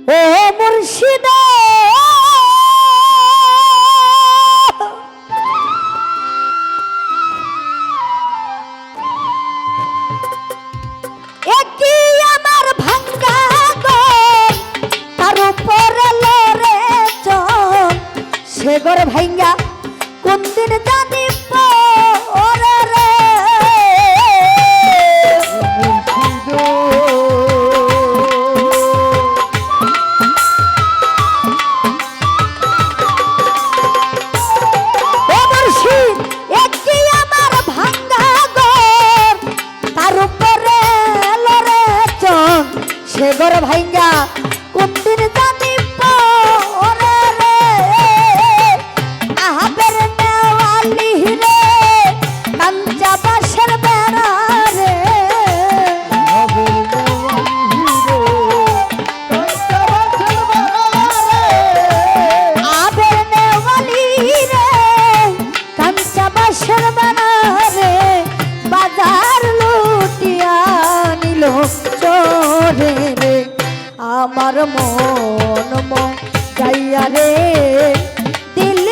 ও মুর্শিদ একই আমার ভাঙ্গা গো তার উপরে লরে চল সে ঘর ভাঙ্গা কোন দিন জানি পরে রে ঘর ভাঙ্গা কোন দিন জানি পরে রে আহাবের নেওয়ালি রে কাঞ্চা বাসের বেড়া রে আহাবের নেওয়ালি রে কাঞ্চা বাসের বেড়া রে বাজার লুটিয়া নিল চোরে রে আমার মন যাইয়া রে দিল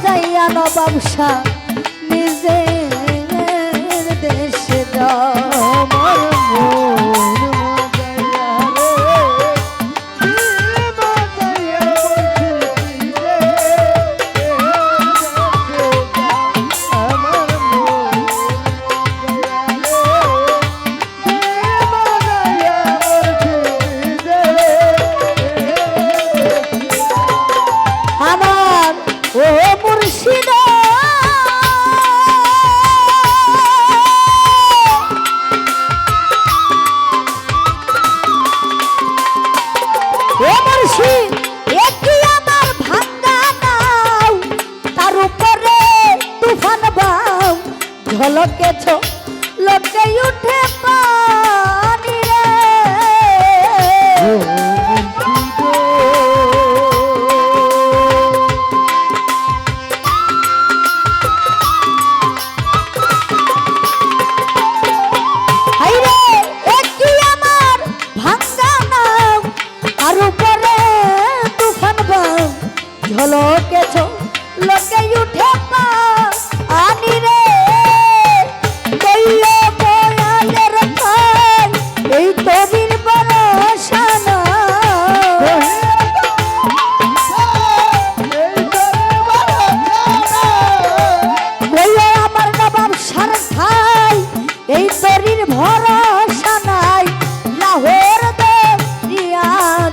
যাইয়া নবাবশা নিজের দেশে যা আমার ও মুর্শিদ ও মুর্শিদ একই আমার ভাঙ্গা নাও তার উপরে তুফান বাও ঝলকেছ লোকে উঠে পানি রে ঝলকেছ লোকে উঠে পানি রে কইলে বয়ালের পাই এই তবির বরসানা কইলে আমার নবাব সার খাই এই তরির ভরসা নাই লাহোর দিয়া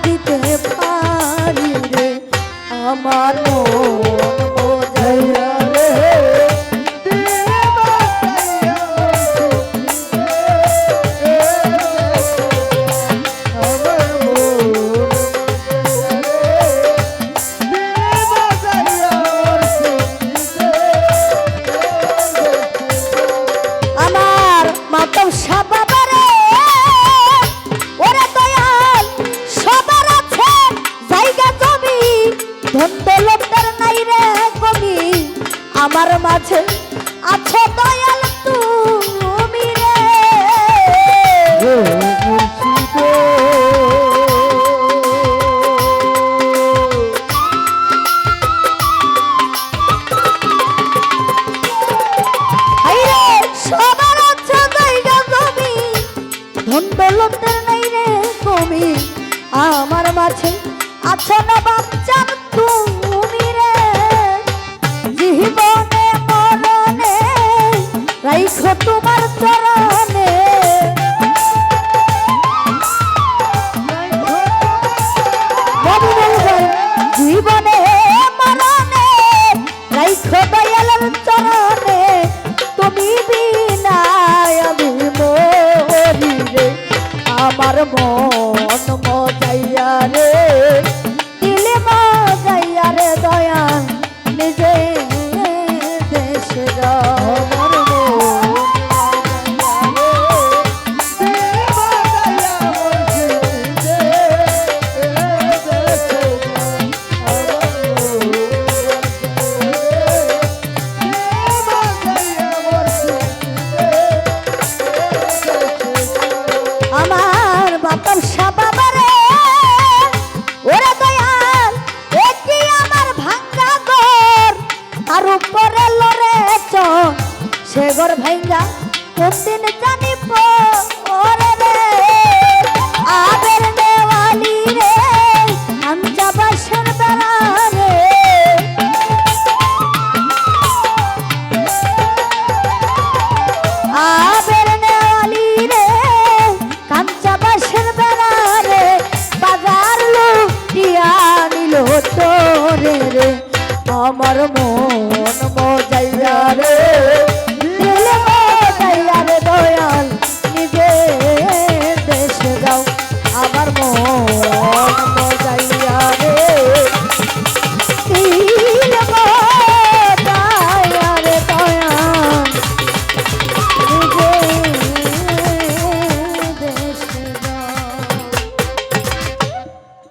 দিতে পারি রে আমার মন বোঝাইয়া রে আমার মাতব সাবাবারে ওরে দয়াল সবার আছে জায়গা জমি ধন দৌলতের নাই রে কমি আমার মাঝে আছো দয়াল তুমি রে সবার আছে জায়গা জমি ধন দৌলতের নাই রে কমি আমার মাঝে আছো নবাব চান তুমি রে জীবনে মরণে রাইখো তোমার চরণে জীবনে মরণে রাইখো দয়ালের চরণে তুমি বিনা আমি মরি রে আমার মন মজাইয়া রে দিলে মজাইয়া রে দয়া